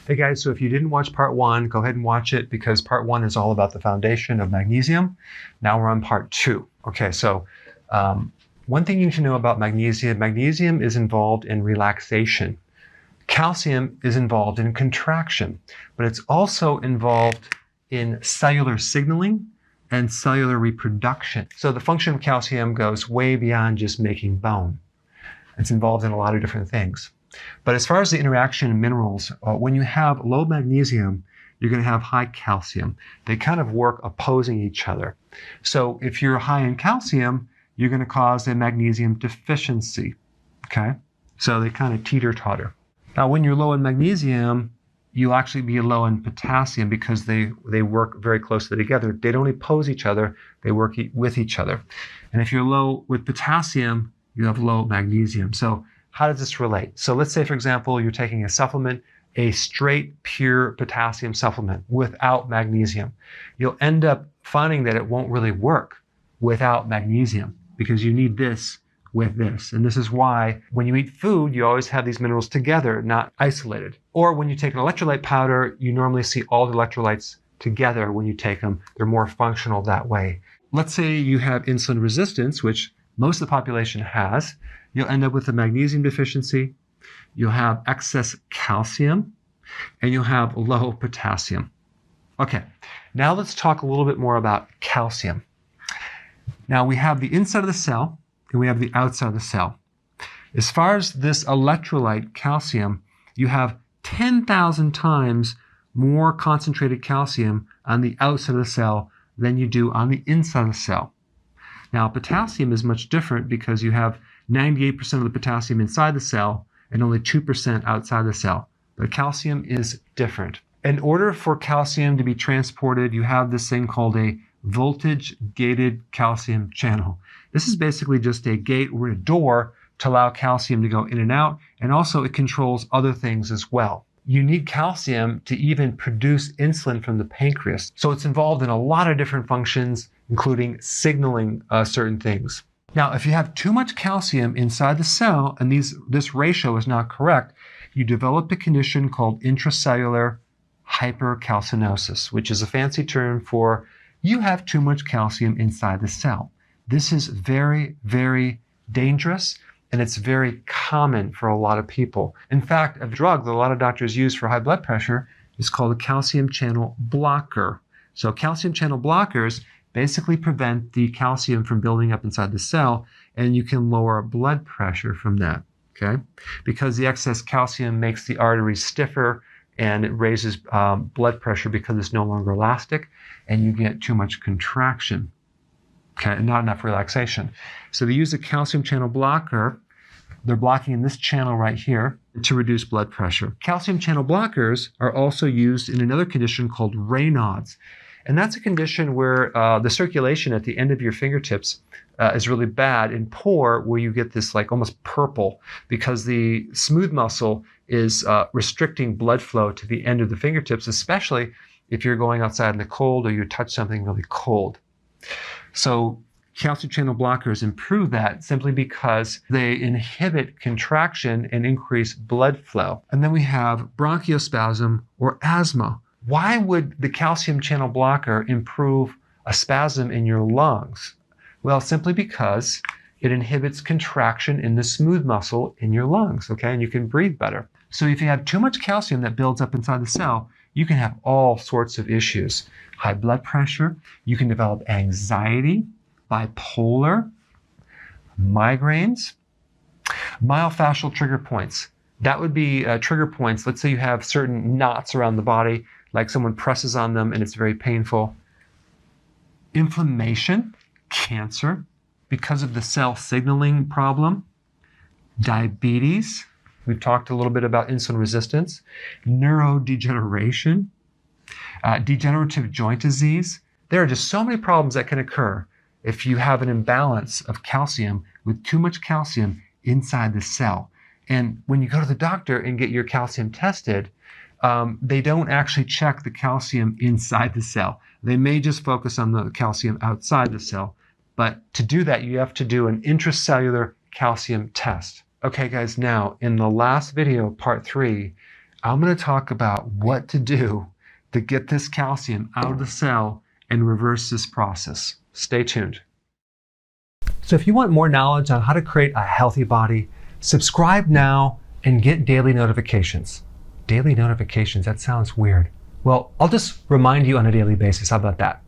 Hey guys, so if you didn't watch part 1, go ahead and watch it because part 1 is all about the foundation of magnesium. Now we're on part 2. Okay, so one thing you need to know about magnesium, magnesium is involved in relaxation. Calcium is involved in contraction, but it's also involved in cellular signaling and cellular reproduction. So the function of calcium goes way beyond just making bone. It's involved in a lot of different things. But as far as the interaction in minerals, when you have low magnesium, you're going to have high calcium. They kind of work opposing each other. So if you're high in calcium, you're going to cause a magnesium deficiency. Okay? So they kind of teeter-totter. Now, when you're low in magnesium, you'll actually be low in potassium because they work very closely together. They don't oppose each other. They work with each other. And if you're low with potassium, you have low magnesium. So how does this relate? So let's say, for example, you're taking a supplement, a straight, pure potassium supplement without magnesium. You'll end up finding that it won't really work without magnesium because you need this with this. And this is why when you eat food, you always have these minerals together, not isolated. Or when you take an electrolyte powder, you normally see all the electrolytes together when you take them. They're more functional that way. Let's say you have insulin resistance, which most of the population has. You'll end up with a magnesium deficiency, you'll have excess calcium, and you'll have low potassium. Okay, now let's talk a little bit more about calcium. Now we have the inside of the cell, and we have the outside of the cell. As far as this electrolyte calcium, you have 10,000 times more concentrated calcium on the outside of the cell than you do on the inside of the cell. Now, potassium is much different because you have 98% of the potassium inside the cell and only 2% outside the cell. But calcium is different. In order for calcium to be transported, you have this thing called a voltage-gated calcium channel. This is basically just a gate or a door to allow calcium to go in and out, and also it controls other things as well. You need calcium to even produce insulin from the pancreas. So it's involved in a lot of different functions, including signaling certain things. Now, if you have too much calcium inside the cell and this ratio is not correct, you develop a condition called intracellular hypercalcinosis, which is a fancy term for you have too much calcium inside the cell. This is very, very dangerous, and it's very common for a lot of people. In fact, a drug that a lot of doctors use for high blood pressure is called a calcium channel blocker. So calcium channel blockers basically prevent the calcium from building up inside the cell, and you can lower blood pressure from that, okay? Because the excess calcium makes the arteries stiffer, and it raises blood pressure because it's no longer elastic, and you get too much contraction, okay, and not enough relaxation. So they use a calcium channel blocker. They're blocking in this channel right here to reduce blood pressure. Calcium channel blockers are also used in another condition called Raynaud's. And that's a condition where the circulation at the end of your fingertips is really bad and poor, where you get this like almost purple because the smooth muscle is restricting blood flow to the end of the fingertips, especially if you're going outside in the cold or you touch something really cold. So calcium channel blockers improve that simply because they inhibit contraction and increase blood flow. And then we have bronchospasm or asthma. Why would the calcium channel blocker improve a spasm in your lungs? Well, simply because it inhibits contraction in the smooth muscle in your lungs, okay? And you can breathe better. So if you have too much calcium that builds up inside the cell, you can have all sorts of issues. High blood pressure, you can develop anxiety, bipolar, migraines, myofascial trigger points. That would be trigger points. Let's say you have certain knots around the body, like someone presses on them and it's very painful. Inflammation, cancer, because of the cell signaling problem, diabetes. We've talked a little bit about insulin resistance, neurodegeneration, degenerative joint disease. There are just so many problems that can occur if you have an imbalance of calcium with too much calcium inside the cell. And when you go to the doctor and get your calcium tested, they don't actually check the calcium inside the cell. They may just focus on the calcium outside the cell. But to do that, you have to do an intracellular calcium test. Okay, guys, now in the last video, part 3, I'm going to talk about what to do to get this calcium out of the cell and reverse this process. Stay tuned. So if you want more knowledge on how to create a healthy body, subscribe now and get daily notifications. Daily notifications, that sounds weird. Well, I'll just remind you on a daily basis. How about that?